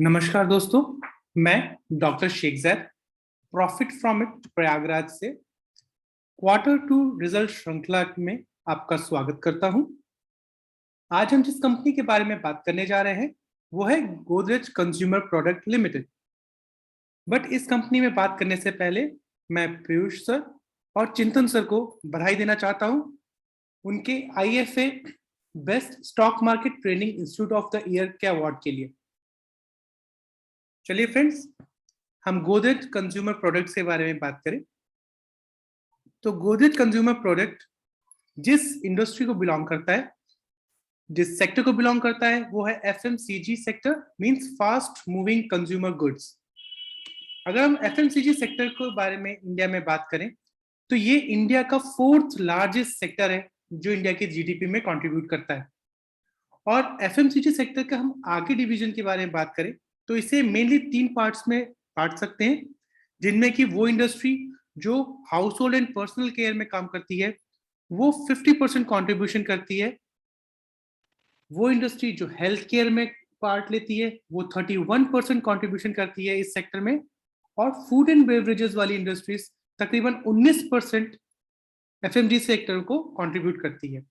नमस्कार दोस्तों, मैं doctor Sheikh Zaid profit from it Prayagraj से क्वार्टर टू रिजल्ट श्रृंखला में आपका स्वागत करता हूं। आज हम जिस कंपनी के बारे में बात करने जा रहे हैं वो है Godrej consumer product limited. But इस कंपनी में बात करने से पहले मैं पीयूष सर और चिंतन सर को बधाई देना चाहता हूं उनके IFA best stock market training institute of the year के अवार्ड के लिए। चलिए फ्रेंड्स, हम गोदरेज कंज्यूमर प्रोडक्ट्स के बारे में बात करें तो गोदरेज कंज्यूमर प्रोडक्ट जिस इंडस्ट्री को बिलोंग करता है, जिस सेक्टर को बिलोंग करता है वो है FMCG sector, means fast moving consumer goods. अगर हम FMCG सेक्टर के बारे में इंडिया में बात करें तो ये इंडिया का 4th लार्जेस्ट सेक्टर है जो इंडिया के GDP में कंट्रीब्यूट करता है। और FMCG सेक्टर का हम आगे डिवीजन के बारे में बात करें तो इसे मेनली 3 पार्ट्स में बांट सकते हैं, जिनमें कि वो इंडस्ट्री जो house hold and personal care में काम करती है वो 50% कंट्रीब्यूशन करती है, वो इंडस्ट्री जो हेल्थ केयर में पार्ट लेती है वो 31% कंट्रीब्यूशन करती है इस सेक्टर में, और फूड एंड बेवरेजेस वाली इंडस्ट्रीज तकरीबन 19% FMCG सेक्टर को कंट्रीब्यूट करती है।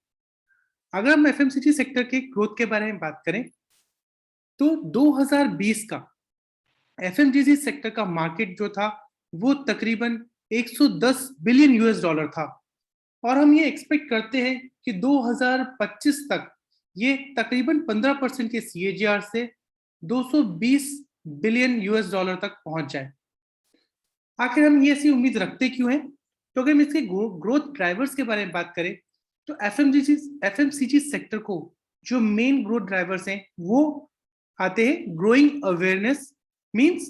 अगर हम FMCG सेक्टर के ग्रोथ के बारे में बात करें तो 2020 का FMCG सेक्टर का मार्केट जो था वो तकरीबन 110 बिलियन US डॉलर था, और हम ये एक्सपेक्ट करते हैं कि 2025 तक ये तकरीबन 15% के CAGR से 220 बिलियन US डॉलर तक पहुंच जाए। आखिर हम ये ऐसी उम्मीद रखते क्यों हैं? तो अगर हम इसके ग्रोथ ड्राइवर्स के बारे में बात करें तो FMCG सेक्टर को जो मेन ग्रोथ ड्राइवर्स हैं वो आते हैं ग्रोइंग अवेयरनेस। मींस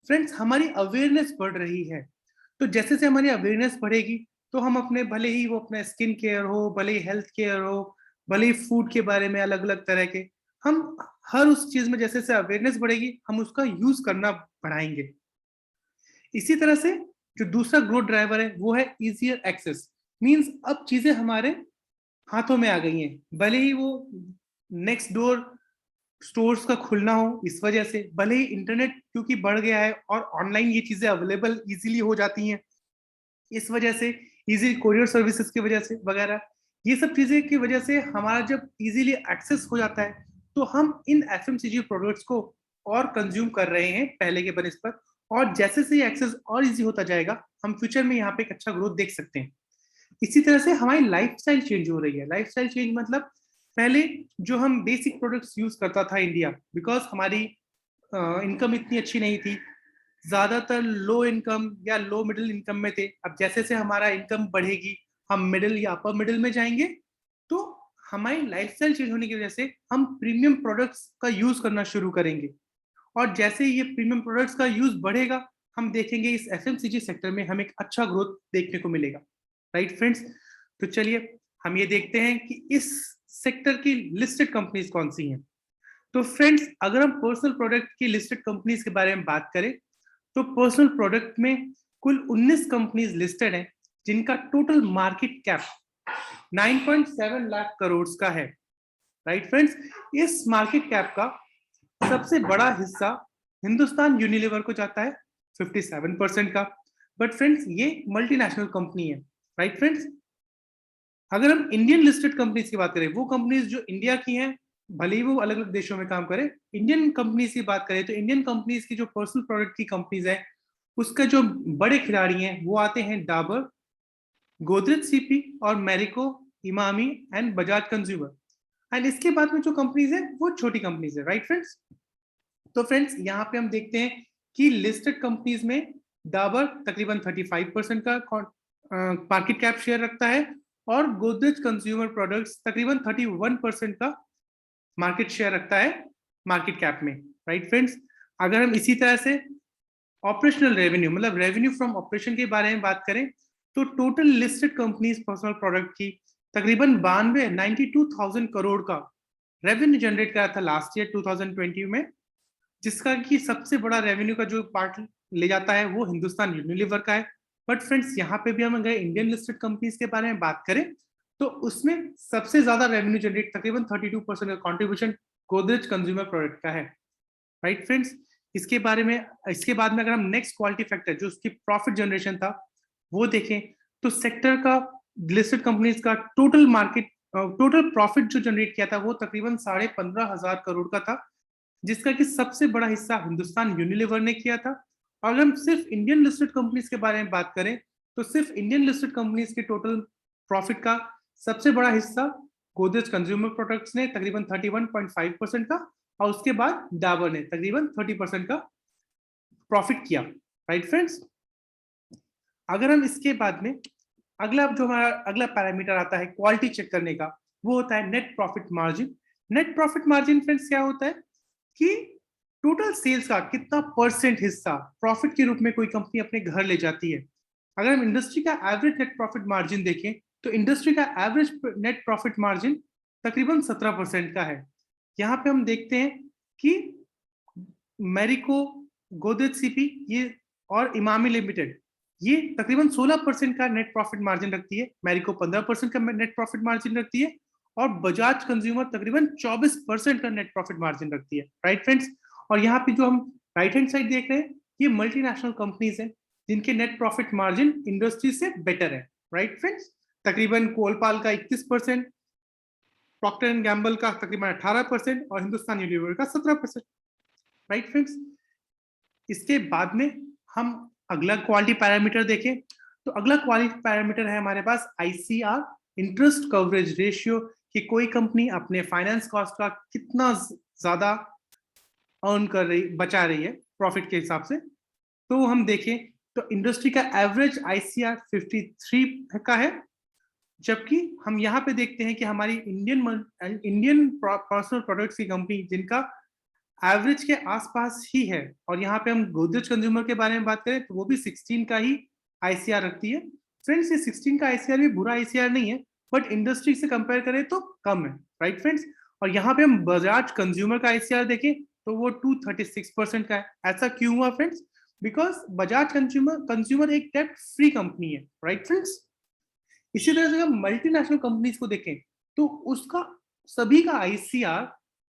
फ्रेंड्स, हमारी अवेयरनेस बढ़ रही है, तो जैसे से हमारी अवेयरनेस बढ़ेगी तो हम अपने, भले ही वो अपना स्किन केयर हो, भले ही हेल्थ केयर हो, भले ही फूड के बारे में अलग अलग तरह के, हम हर उस चीज में जैसे से अवेयरनेस बढ़ेगी हम उसका यूज करना बढ़ाएंगे। इसी तरह से जो दूसरा ग्रोथ ड्राइवर है वो है इजियर एक्सेस। मींस अब चीजें हमारे हाथों में आ गई हैं, भले ही वो नेक्स्ट डोर स्टोर्स का खुलना हो इस वजह से, भले ही इंटरनेट क्योंकि बढ़ गया है और ऑनलाइन ये चीजें अवेलेबल इजीली हो जाती हैं इस वजह से, इजी कोरियर सर्विसेज की वजह से वगैरह, ये सब चीजें की वजह से हमारा जब इजीली एक्सेस हो जाता है तो हम इन FMCG प्रोडक्ट्स को और कंज्यूम कर रहे हैं पहले के बनस्पत, और जैसे से एक्सेस और इजी होता जाएगा हम फ्यूचर में यहाँ पे एक अच्छा ग्रोथ देख सकते हैं। इसी तरह से हमारी लाइफस्टाइल चेंज हो रही है। लाइफस्टाइल चेंज मतलब पहले जो हम बेसिक प्रोडक्ट्स यूज करता था इंडिया, बिकॉज हमारी इनकम इतनी अच्छी नहीं थी, ज्यादातर लो इनकम या लो मिडिल इनकम में थे। अब जैसे से हमारा इनकम बढ़ेगी हम मिडिल या अपर मिडिल में जाएंगे, तो हमारी लाइफस्टाइल चेंज होने की वजह से हम प्रीमियम प्रोडक्ट्स का यूज करना शुरू करेंगे, और जैसे ये प्रीमियम प्रोडक्ट्स का यूज बढ़ेगा हम देखेंगे इस FMCG सेक्टर में हमें एक अच्छा ग्रोथ देखने को मिलेगा। राइट फ्रेंड्स, तो चलिए हम ये देखते हैं कि इस सेक्टर की लिस्टेड कंपनीज कौन सी हैं। तो फ्रेंड्स, अगर हम पर्सनल प्रोडक्ट की लिस्टेड कंपनीज के बारे में बात करें तो पर्सनल प्रोडक्ट में कुल 19 कंपनीज लिस्टेड हैं जिनका total market cap 9.7 lakh crore का है। राइट फ्रेंड्स, इस मार्केट कैप का सबसे बड़ा हिस्सा हिंदुस्तान यूनिलीवर को जाता है 57% का। बट फ्रेंड्स, ये मल्टीनेशनल कंपनी है। राइट फ्रेंड्स, अगर हम इंडियन लिस्टेड कंपनीज की बात करें, वो कंपनीज जो इंडिया की हैं, भले ही वो अलग अलग देशों में काम करें, इंडियन कंपनीज की बात करें तो इंडियन कंपनीज की जो पर्सनल प्रोडक्ट की कंपनीज है उसका जो बड़े खिलाड़ी हैं वो आते हैं डाबर, गोदरेज CP और Marico, Emami and Bajaj consumer. And इसके बाद में जो कंपनीज है वो छोटी कंपनीज है। राइट फ्रेंड्स, तो फ्रेंड्स यहाँ पे हम देखते हैं कि लिस्टेड कंपनीज में डाबर तकरीबन 35% का मार्केट कैप शेयर रखता है, और गोदरेज कंज्यूमर प्रोडक्ट्स तकरीबन 31% का मार्केट शेयर रखता है मार्केट कैप में। राइट फ्रेंड्स, अगर हम इसी तरह से ऑपरेशनल रेवेन्यू मतलब रेवेन्यू फ्रॉम ऑपरेशन के बारे में बात करें तो total listed companies personal product की तकरीबन 92,000 करोड़ का रेवेन्यू जनरेट करा था लास्ट ईयर 2020 में, जिसका कि सबसे बड़ा रेवेन्यू का जो पार्ट ले जाता है वो हिंदुस्तान यूनिलीवर का है। बट फ्रेंड्स, यहाँ पे भी हम अगर इंडियन लिस्टेड कंपनीज के बारे में बात करें तो उसमें सबसे ज्यादा रेवेन्यू जनरेट तकरीबन 32% का कॉन्ट्रीब्यूशन गोदरेज कंज्यूमर प्रोडक्ट का है। राइट फ्रेंड्स, इसके बाद में अगर हम नेक्स्ट क्वालिटी फैक्टर जो उसकी प्रॉफिट जनरेशन था वो देखें, तो सेक्टर का लिस्टेड कंपनीज का टोटल प्रॉफिट जो जनरेट किया था वो तकरीबन 15,500 करोड़ का था, जिसका कि सबसे बड़ा हिस्सा हिंदुस्तान यूनिलीवर ने किया था। और अगर हम सिर्फ इंडियन लिस्टेड कंपनीज के बारे में बात करें, तो सिर्फ इंडियन लिस्टेड कंपनीज के टोटल प्रॉफिट का सबसे बड़ा हिस्सा गोदरेज कंज्यूमर प्रोडक्ट्स ने तकरीबन 31.5% का, और उसके बाद डाबर ने तकरीबन 30% का प्रॉफिट किया। राइट फ्रेंड्स, अगर हम इसके बाद में अगला जो हमारा अगला पैरामीटर आता है क्वालिटी चेक करने का, वो होता है net profit margin. Net profit margin friends क्या होता है कि टोटल सेल्स का कितना परसेंट हिस्सा प्रॉफिट के रूप में कोई कंपनी अपने घर ले जाती है। अगर हम इंडस्ट्री का एवरेज नेट प्रॉफिट मार्जिन देखें, तो इंडस्ट्री का एवरेज नेट प्रॉफिट मार्जिन तकरीबन 17% का है। यहाँ पे हम देखते हैं कि मैरिको, गोदरेज सीपी ये और इमामी लिमिटेड ये तकरीबन 16% का नेट प्रॉफिट मार्जिन रखती है, मैरिको 15% का नेट प्रॉफिट मार्जिन रखती है, और बजाज कंज्यूमर तकरीबन 24% का नेट प्रॉफिट मार्जिन रखती है। राइट फ्रेंड्स, और यहाँ पे जो हम राइट हैंड साइड देख रहे हैं ये मल्टीनेशनल कंपनीज हैं जिनके नेट प्रॉफिट मार्जिन इंडस्ट्री से बेटर है। राइट फ्रेंड्स, तकरीबन कोलपाल का 31%, प्रॉक्टर एंड गैम्बल का तकरीबन 18% और हिंदुस्तान यूनिलीवर का 17%। राइट फ्रेंड्स, इसके बाद में हम अगला क्वालिटी पैरामीटर देखें, तो अगला क्वालिटी पैरामीटर है हमारे पास आईसीआर, इंटरेस्ट कवरेज रेशियो, कि कोई कंपनी अपने फाइनेंस कॉस्ट का कितना ज्यादा अर्न कर रही, बचा रही है प्रॉफिट के हिसाब से। तो हम देखें तो इंडस्ट्री का एवरेज आईसीआर 53 का है, जबकि हम यहाँ पे देखते हैं कि हमारी इंडियन पर्सनल प्रोडक्ट्स की कंपनी जिनका एवरेज के आसपास ही है, और यहाँ पे हम गोदरेज कंज्यूमर के बारे में बात करें तो वो भी 16 का ही आईसीआर रखती है। फ्रेंड्स, ये 16 का आईसीआर भी बुरा आईसीआर नहीं है, बट इंडस्ट्री से कंपेयर करें तो कम है। राइट फ्रेंड्स, और यहाँ पे हम बजाज कंज्यूमर का आईसीआर देखें तो वो 236% का है। ऐसा क्यों हुआ फ्रेंड्स? बिकॉज बजाज कंज्यूमर एक डेट फ्री कंपनी है। राइट फ्रेंड्स, इसी तरह से हम मल्टीनेशनल कंपनीज को देखें तो उसका सभी का आईसीआर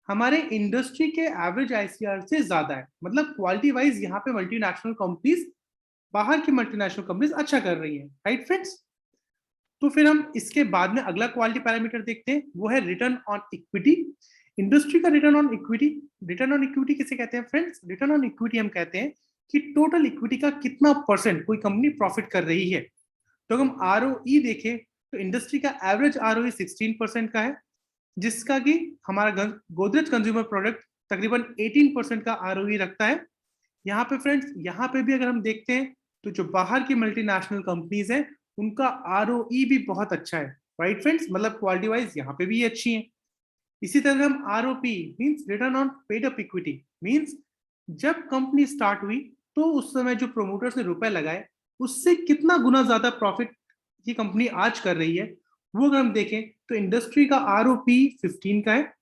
हमारे इंडस्ट्री के एवरेज आईसीआर से ज्यादा है। मतलब क्वालिटी वाइज यहाँ पे मल्टीनेशनल कंपनीज, बाहर की मल्टीनेशनल कंपनीज अच्छा कर रही है। राइट फ्रेंड्स, तो फिर हम इसके बाद में अगला क्वालिटी पैरामीटर देखते हैं, वो है रिटर्न ऑन इक्विटी। इंडस्ट्री का रिटर्न ऑन इक्विटी किसे कहते हैं फ्रेंड्स? रिटर्न ऑन इक्विटी हम कहते हैं कि टोटल इक्विटी का कितना परसेंट कोई कंपनी प्रॉफिट कर रही है। तो हम आरओई देखें तो इंडस्ट्री का एवरेज आरओई 16% का है, जिसका कि हमारा गोदरेज कंज्यूमर प्रोडक्ट तकरीबन 18% का आरओई रखता है। यहाँ पे फ्रेंड्स, यहाँ पे भी अगर हम देखते हैं तो जो बाहर की मल्टीनेशनल कंपनीज हैं उनका आरओई भी बहुत अच्छा है। राइट फ्रेंड्स, मतलब क्वालिटी वाइज यहाँ पे भी अच्छी है। इसी तरह हम ROP means return on paid up equity, means जब कंपनी स्टार्ट हुई तो उस समय जो प्रोमोटर्स ने रुपए लगाए उससे कितना गुना ज्यादा प्रॉफिट ये कंपनी आज कर रही है, वो अगर हम देखें तो इंडस्ट्री का आरओपी 15 का है।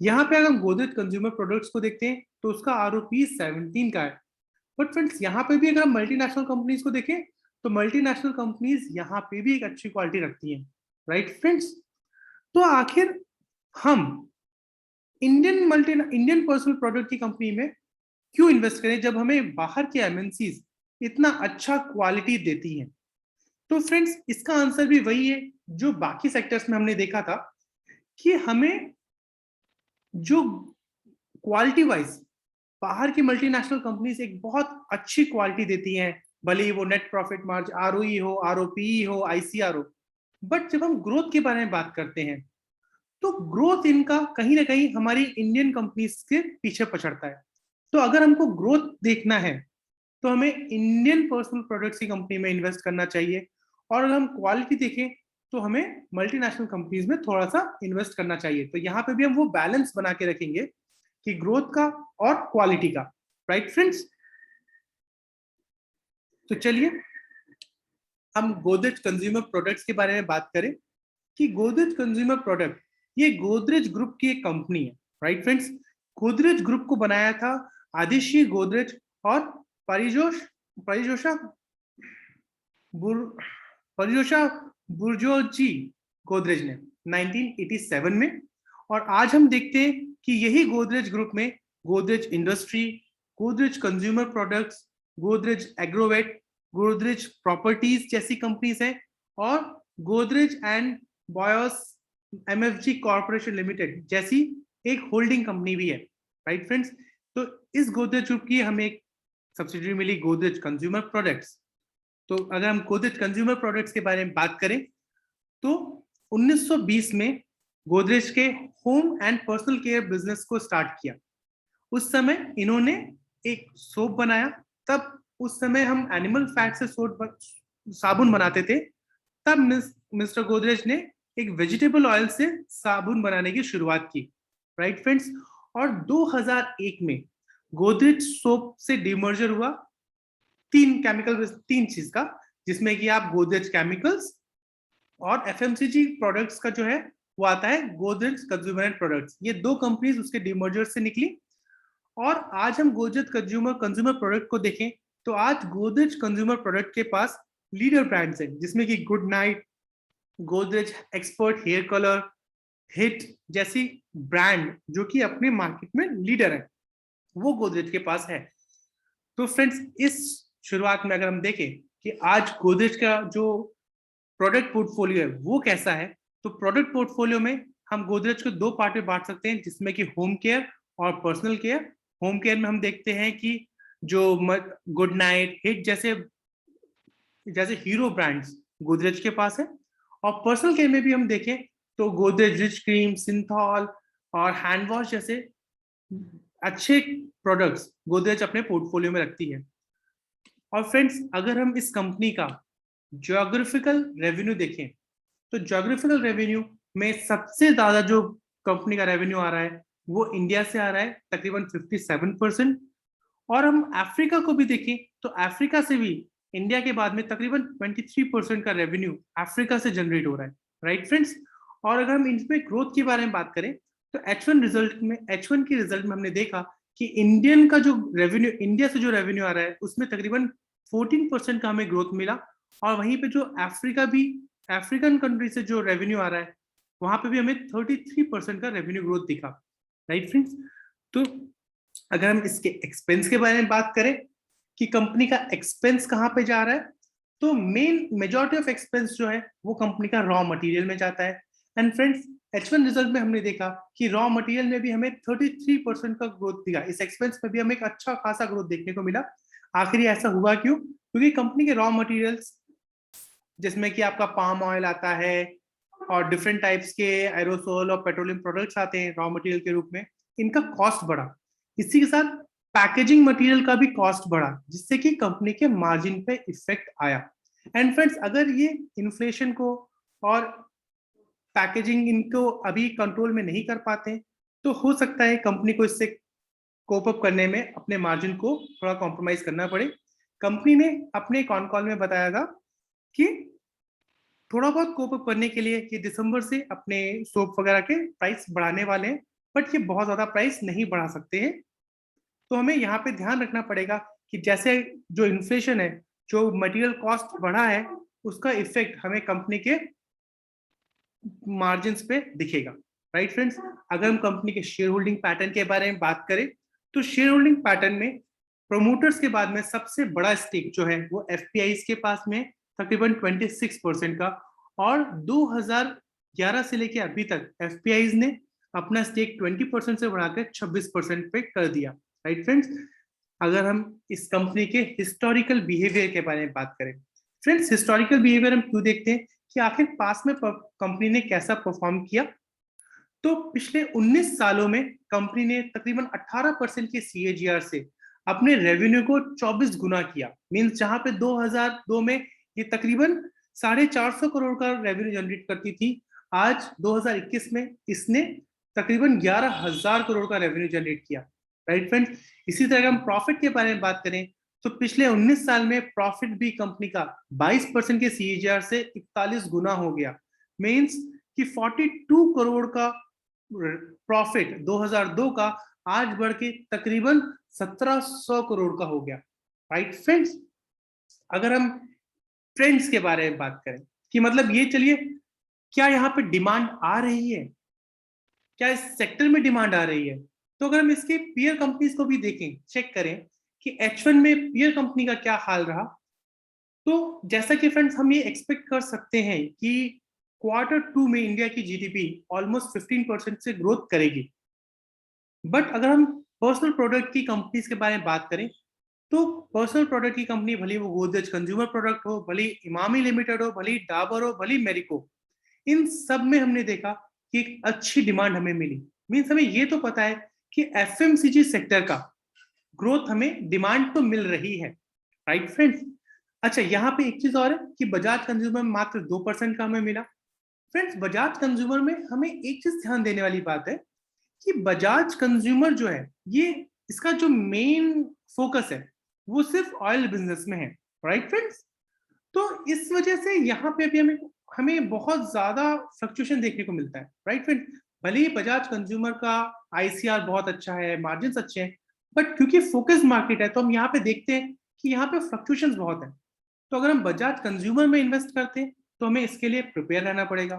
यहाँ पे अगर हम गोदरेज कंज्यूमर प्रोडक्ट्स को देखते हैं तो उसका आरओपी 17 का है। बट फ्रेंड्स, यहाँ पे भी अगर हम मल्टीनेशनल कंपनीज को देखें तो मल्टीनेशनल कंपनीज यहाँ पे भी एक अच्छी क्वालिटी रखती हैं। राइट फ्रेंड्स, तो आखिर हम इंडियन पर्सनल प्रोडक्ट की कंपनी में क्यों इन्वेस्ट करें जब हमें बाहर के एमएनसीज इतना अच्छा क्वालिटी देती हैं? तो फ्रेंड्स, इसका आंसर भी वही है जो बाकी सेक्टर्स में हमने देखा था कि हमें जो क्वालिटी वाइज बाहर की मल्टीनेशनल कंपनीज एक बहुत अच्छी क्वालिटी देती हैं, भले ही वो नेट प्रॉफिट मार्जिन, आरओई हो, आरओपी हो, आईसीआर हो। बट जब हम ग्रोथ के बारे में बात करते हैं तो ग्रोथ इनका कहीं ना कहीं हमारी इंडियन कंपनीज के पीछे पछड़ता है। तो अगर हमको ग्रोथ देखना है तो हमें इंडियन पर्सनल प्रोडक्ट्स की कंपनी में इन्वेस्ट करना चाहिए, और अगर हम क्वालिटी देखें तो हमें मल्टीनेशनल कंपनीज में थोड़ा सा इन्वेस्ट करना चाहिए। तो यहाँ पे भी हम वो बैलेंस बना के रखेंगे कि ग्रोथ का और क्वालिटी का। राइट फ्रेंड्स, तो चलिए हम गोदरेज कंज्यूमर प्रोडक्ट्स के बारे में बात करें कि गोदरेज कंज्यूमर प्रोडक्ट ये गोदरेज ग्रुप की एक कंपनी है। राइट फ्रेंड्स, गोदरेज ग्रुप को बनाया था आदिशी गोदरेज और परिजोशा बुर्जोजी गोदरेज ने 1987 में। और आज हम देखते हैं कि यही गोदरेज ग्रुप में Godrej industry, Godrej consumer products, Godrej Agrovet, Godrej properties जैसी कंपनीज हैं, और Godrej and Boyce MFG corporation limited जैसी एक होल्डिंग कंपनी भी है, राइट फ्रेंड्स। तो इस गोदरेज ग्रुप की हमें एक सब्सिडरी मिली गोदरेज कंज्यूमर प्रोडक्ट्स। तो अगर हम गोदरेज कंज्यूमर प्रोडक्ट्स के बारे में बात करें तो 1920 में गोदरेज के home and personal care business को स्टार्ट किया। उस समय इन्होंने एक सोप बनाया, तब उस समय हम एनिमल फैट से साबुन बनाते थे, तब मिस्टर गोदरेज ने एक वेजिटेबल ऑयल से साबुन बनाने की शुरुआत की, राइट फ्रेंड्स। और 2001 में गोदरेज सोप से डिमर्जर हुआ तीन चीज का, जिसमें कि आप गोदरेज केमिकल्स और एफएमसीजी प्रोडक्ट्स का जो है वो आता है गोदरेज कंज्यूमर प्रोडक्ट्स। ये दो कंपनीज उसके डिमर्जर से निकली। और आज हम गोदरेज कंज्यूमर प्रोडक्ट को देखें तो आज गोदरेज कंज्यूमर प्रोडक्ट के पास लीडर ब्रांड्स हैं, जिसमें कि Good Knight, Godrej expert hair colour, hit जैसी ब्रांड जो कि अपने मार्केट में लीडर है, वो गोदरेज के पास है। तो फ्रेंड्स, इस शुरुआत में अगर हम देखें कि आज गोदरेज का जो प्रोडक्ट पोर्टफोलियो है वो कैसा है, तो प्रोडक्ट पोर्टफोलियो में हम गोदरेज को दो पार्ट में बांट सकते हैं, जिसमें कि होम केयर और पर्सनल केयर। होम केयर में हम देखते हैं कि जो गुड नाइट, हिट जैसे हीरो ब्रांड्स गोदरेज के पास है। और पर्सनल केयर में भी हम देखें तो गोदरेज रिच क्रीम, सिंथॉल और हैंड वॉश जैसे अच्छे प्रोडक्ट्स गोदरेज अपने पोर्टफोलियो में रखती है। और फ्रेंड्स, अगर हम इस कंपनी का ज्योग्राफिकल रेवेन्यू देखें तो ज्योग्राफिकल रेवेन्यू में सबसे ज्यादा जो कंपनी का रेवेन्यू आ रहा है वो इंडिया से आ रहा है, तकरीबन 57%। और हम अफ्रीका को भी देखें तो अफ्रीका से भी इंडिया के बाद में तकरीबन 23% का रेवेन्यू अफ्रीका से जनरेट हो रहा है, राइट फ्रेंड्स। और अगर हम इसमें ग्रोथ के बारे में बात करें तो H1 के रिजल्ट में हमने देखा कि इंडियन का जो रेवेन्यू, इंडिया से जो रेवेन्यू आ रहा है उसमें तकरीबन 14% का हमें ग्रोथ मिला। और वहीं पे जो अफ्रीकन कंट्री से जो रेवेन्यू आ रहा है वहां पे भी हमें 33% का रेवेन्यू ग्रोथ दिखा, राइट फ्रेंड्स। तो अगर हम इसके एक्सपेंस के बारे में बात करें कि कंपनी का एक्सपेंस कहाँ पे जा रहा है, तो मेजॉरिटी ऑफ एक्सपेंस जो है वो कंपनी का रॉ मटेरियल में जाता है। एंड फ्रेंड्स, H1 रिजल्ट में हमने देखा कि रॉ मटेरियल में भी हमें 33% का ग्रोथ दिखा, इस एक्सपेंस में भी हमें एक अच्छा खासा ग्रोथ देखने को मिला। आखिर ऐसा हुआ क्यों? क्योंकि कंपनी के रॉ मटेरियल्स जिसमें कि आपका पाम ऑयल आता है और डिफरेंट टाइप्स के एरोसोल और पेट्रोलियम प्रोडक्ट्स आते हैं रॉ मटेरियल के रूप में, इनका कॉस्ट बढ़ा। इसी के साथ पैकेजिंग मटेरियल का भी कॉस्ट बढ़ा, जिससे कि कंपनी के मार्जिन पे इफेक्ट आया। एंड फ्रेंड्स, अगर ये इन्फ्लेशन को और पैकेजिंग इनको अभी कंट्रोल में नहीं कर पाते तो हो सकता है कंपनी को इससे कोप अप करने में अपने मार्जिन को थोड़ा कॉम्प्रोमाइज करना पड़े। कंपनी ने अपने कॉन कॉल में बताया था कि थोड़ा बहुत कोप अप करने के लिए कि दिसंबर से अपने सोप वगैरह के प्राइस बढ़ाने वाले हैं, बट ये बहुत ज्यादा प्राइस नहीं बढ़ा सकते हैं। तो हमें यहाँ पे ध्यान रखना पड़ेगा कि जैसे जो इन्फ्लेशन है, जो मटेरियल कॉस्ट बढ़ा है, उसका इफेक्ट हमें कंपनी के मार्जिन्स पे दिखेगा, राइट फ्रेंड्स। अगर हम कंपनी के शेयर होल्डिंग पैटर्न के बारे में बात करें तो शेयर होल्डिंग पैटर्न में प्रोमोटर्स के बाद में सबसे बड़ा स्टेक जो है वो एफपीआईज के पास में तकरीबन 26% का। और 2011 से लेके अभी तक एफपीआईज ने अपना स्टेक 20% से बढ़ाकर 26% पे कर दिया, राइट फ्रेंड्स। अगर हम इस कंपनी के हिस्टोरिकल बिहेवियर के बारे में बात करें, फ्रेंड्स हिस्टोरिकल बिहेवियर हम क्यों देखते हैं कि आखिर पास में कंपनी ने कैसा परफॉर्म किया, तो पिछले 19 सालों में कंपनी ने तकरीबन 18% के सीएजीआर से अपने रेवेन्यू को 24 गुना किया। मींस जहां पे 2002 में ये तकरीबन 450 करोड़ का रेवेन्यू जनरेट करती थी, आज 2021 में इसने तकरीबन 11,000 करोड़ का रेवेन्यू जनरेट किया, राइट फ्रेंड्स। इसी तरह हम प्रॉफिट के बारे में बात करें तो पिछले 19 साल में प्रॉफिट भी कंपनी का 22% के सीएजीआर से 41 गुना हो गया। मींस कि 42 करोड़ का प्रॉफिट 2002 का आज बढ़ के तकरीबन 1700 करोड़ का हो गया, राइट फ्रेंड्स। अगर हम ट्रेंड्स के बारे में बात करें कि मतलब ये चलिए क्या यहाँ पे डिमांड आ रही है, क्या इस सेक्टर में डिमांड आ रही है, तो अगर हम इसके पीयर कंपनीज को भी देखें, चेक करें कि H1 में पीयर कंपनी का क्या हाल रहा, तो जैसा कि फ्रेंड्स हम ये एक्सपेक्ट कर सकते हैं कि Q2 में इंडिया की जीडीपी ऑलमोस्ट 15% से ग्रोथ करेगी। बट अगर हम पर्सनल प्रोडक्ट की कंपनीज के बारे में बात करें, तो पर्सनल प्रोडक्ट की कंपनी भले वो गोदरेज कंज्यूमर प्रोडक्ट हो, भले इमामी लिमिटेड हो, भले डाबर हो, भले मेरिको, इन सब में हमने देखा कि एक अच्छी डिमांड हमें मिली। मीन्स हमें ये तो पता है कि एफएमसीजी सेक्टर का ग्रोथ हमें डिमांड तो मिल रही है, राइट फ्रेंड्स। अच्छा, यहाँ पे एक चीज और है कि बजाज कंज्यूमर में मात्र 2% का हमें मिला। फ्रेंड्स, बजाज कंज्यूमर में हमें एक चीज ध्यान देने वाली बात है कि बजाज कंज्यूमर जो है, ये इसका जो मेन फोकस है वो सिर्फ ऑयल बिजनेस में है, राइट फ्रेंड्स। तो इस वजह से यहाँ पे भी हमें हमें बहुत ज्यादा फ्लक्चुएशन देखने को मिलता है, राइट फ्रेंड। भले ही बजाज कंज्यूमर का आईसीआर बहुत अच्छा है, मार्जिन अच्छे हैं, बट क्योंकि फोकस मार्केट है तो हम यहाँ पे देखते हैं कि यहाँ पे फ्लक्चुएशन बहुत है। तो अगर हम बजाज कंज्यूमर में इन्वेस्ट करते हैं तो हमें इसके लिए प्रिपेयर रहना पड़ेगा।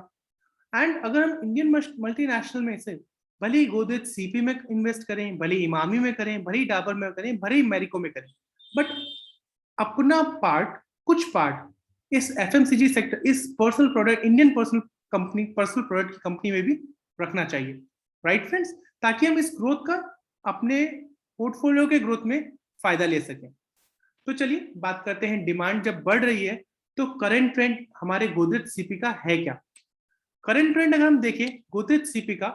एंड अगर हम इंडियन मल्टीनेशनल में से भले ही गोदरेज सीपी में इन्वेस्ट करें, भले ही इमामी में करें, भले ही डाबर में करें, भले ही मैरिको में करें, बट अपना पार्ट, कुछ पार्ट इस एफएमसीजी सेक्टर, इस personal product, Indian personal product की कंपनी में भी रखना चाहिए, राइट फ्रेंड्स, ताकि हम इस ग्रोथ का अपने पोर्टफोलियो के ग्रोथ में फायदा ले सकें। तो चलिए बात करते हैं, डिमांड जब बढ़ रही है तो करंट ट्रेंड हमारे गोदरेज सीपी का है क्या। करंट ट्रेंड अगर हम देखें गोदरेज सीपी का,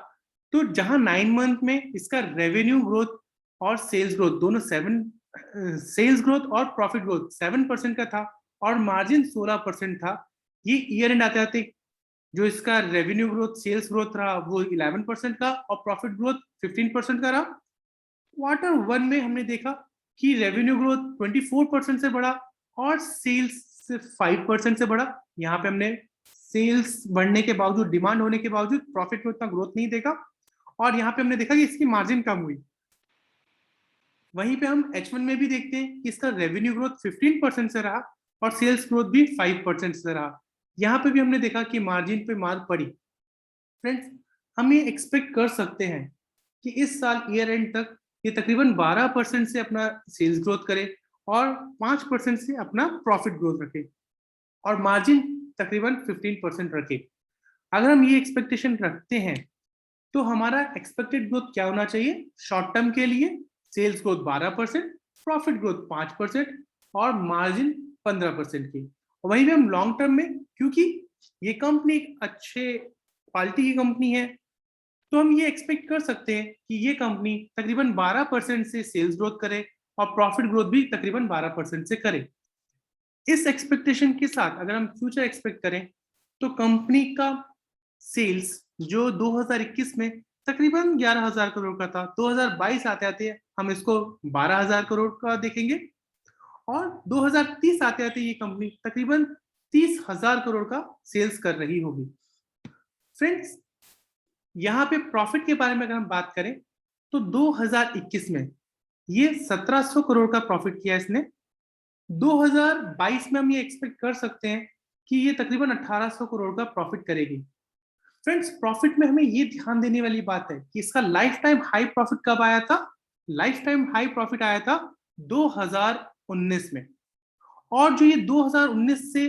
तो जहां 9 मंथ में इसका रेवेन्यू ग्रोथ और सेल्स ग्रोथ दोनों सेल्स ग्रोथ और प्रॉफिट ग्रोथ 7% का था और मार्जिन 16% था। ये ईयर एंड आते आते जो इसका रेवेन्यू ग्रोथ, सेल्स ग्रोथ रहा वो 11% का और प्रॉफिट ग्रोथ 15% का रहा। Q1 में हमने देखा कि रेवेन्यू ग्रोथ 24% से बढ़ा और सेल्स सिर्फ 5% से बढ़ा। यहाँ पे हमने सेल्स बढ़ने के बावजूद, डिमांड होने के बावजूद प्रॉफिट में उतना ग्रोथ नहीं देखा और यहाँ पे हमने देखा कि इसकी मार्जिन कम हुई। वहीं पे हम H1 में भी देखते हैं कि इसका रेवेन्यू ग्रोथ 15% से रहा और सेल्स ग्रोथ भी 5% से रहा। यहाँ पे भी हमने देखा कि मार्जिन पे मार पड़ी। फ्रेंड्स, हम ये एक्सपेक्ट कर सकते हैं कि इस साल ईयर एंड तक ये तकरीबन 12% से अपना सेल्स ग्रोथ करे और 5% से अपना प्रॉफिट ग्रोथ रखे और मार्जिन तकरीबन 15% रखे। अगर हम ये एक्सपेक्टेशन रखते हैं तो हमारा एक्सपेक्टेड ग्रोथ क्या होना चाहिए शॉर्ट टर्म के लिए, सेल्स ग्रोथ 12%, प्रॉफिट ग्रोथ 5% और मार्जिन 15% की। और वहीं पे हम लॉन्ग टर्म में, क्योंकि ये कंपनी एक अच्छे क्वालिटी की कंपनी है, तो हम ये एक्सपेक्ट कर सकते हैं कि ये कंपनी तकरीबन 12% से सेल्स ग्रोथ करे और प्रॉफिट ग्रोथ भी तकरीबन 12% से करे। इस एक्सपेक्टेशन के साथ अगर हम फ्यूचर एक्सपेक्ट करें तो कंपनी का सेल्स जो 2021 में तकरीबन 11,000 करोड़ का था, 2022 आते आते हम इसको 12,000 करोड़ का देखेंगे और 2030 आते आते ये कंपनी तकरीबन 30,000 करोड़ का सेल्स कर रही होगी। फ्रेंड्स, यहाँ पे प्रॉफिट के बारे में अगर हम बात करें तो 2021 में ये 1,700 करोड़ का प्रॉफिट किया इसने। 2022 में हम ये एक्सपेक्ट कर सकते हैं कि ये तकरीबन 1,800 करोड़ का प्रॉफिट करेगी। फ्रेंड्स, प्रॉफिट में हमें ये ध्यान देने वाली बात है कि इसका लाइफ टाइम हाई प्रॉफिट कब आया था। लाइफ टाइम हाई प्रॉफिट आया था 2019 में, और जो ये 2019 से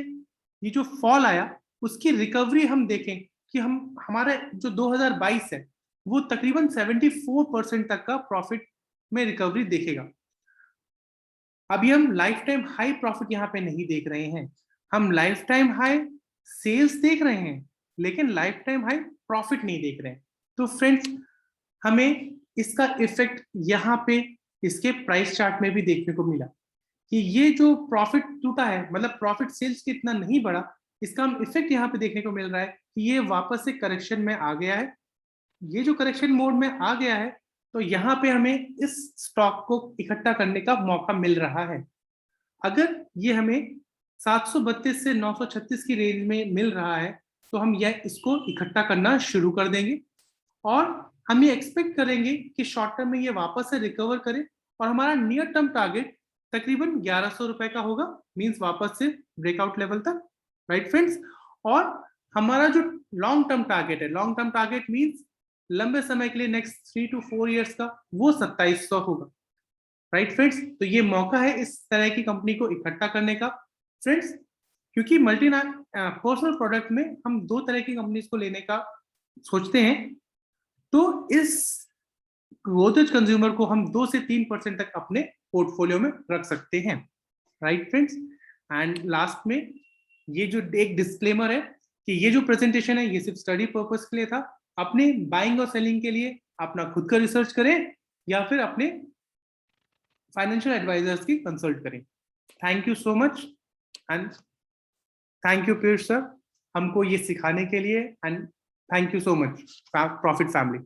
ये जो फॉल आया उसकी रिकवरी हम देखें कि हमारा जो 2022 है वो तकरीबन 74% तक का प्रॉफिट में रिकवरी देखेगा। अभी हम लाइफ टाइम हाई प्रॉफिट यहाँ पे नहीं देख रहे हैं, हम लाइफ टाइम हाई सेल्स देख रहे हैं लेकिन लाइफ टाइम हाई प्रॉफिट नहीं देख रहे हैं। तो फ्रेंड्स, हमें इसका इफेक्ट यहाँ पे इसके प्राइस चार्ट में भी देखने को मिला कि ये जो प्रॉफिट टूटा है, मतलब प्रॉफिट सेल्स कितना नहीं बढ़ा, इसका हम इफेक्ट यहाँ पे देखने को मिल रहा है कि ये वापस से करेक्शन में आ गया है। ये जो करेक्शन मोड में आ गया है तो यहाँ पे हमें इस स्टॉक को इकट्ठा करने का मौका मिल रहा है। अगर ये हमें 732 से 936 की रेंज में मिल रहा है तो हम यह इसको इकट्ठा करना शुरू कर देंगे और हम ये एक्सपेक्ट करेंगे कि शॉर्ट टर्म में ये वापस से रिकवर करे और हमारा नियर टर्म टारगेट तकरीबन 1100 रुपए का होगा, मींस वापस से ब्रेकआउट लेवल तक, राइट फ्रेंड्स। और हमारा जो लॉन्ग टर्म टारगेट है, लॉन्ग टर्म टारगेट मींस लंबे समय के लिए नेक्स्ट 3 to 4 इयर्स का वो 2700 होगा। राइट फ्रेंड्स, तो ये मौका है इस तरह की कंपनी को इकट्ठा करने का फ्रेंड्स, क्योंकि पर्सनल प्रोडक्ट में हम 2 तरह की कंपनीज को लेने का सोचते हैं। तो इस गोदरेज कंज्यूमर को हम 2 से 3% तक अपने पोर्टफोलियो में रख सकते हैं। राइट फ्रेंड्स, एंड लास्ट में ये जो एक डिस्क्लेमर है कि ये जो प्रेजेंटेशन है ये सिर्फ स्टडी पर्पस के लिए था। अपने बाइंग और सेलिंग के लिए अपना खुद का रिसर्च करें या फिर अपने फाइनेंशियल एडवाइजर्स की कंसल्ट करें। Thank you so much and thank you Piyush sir हमको ये सिखाने के लिए, and thank you so much profit family.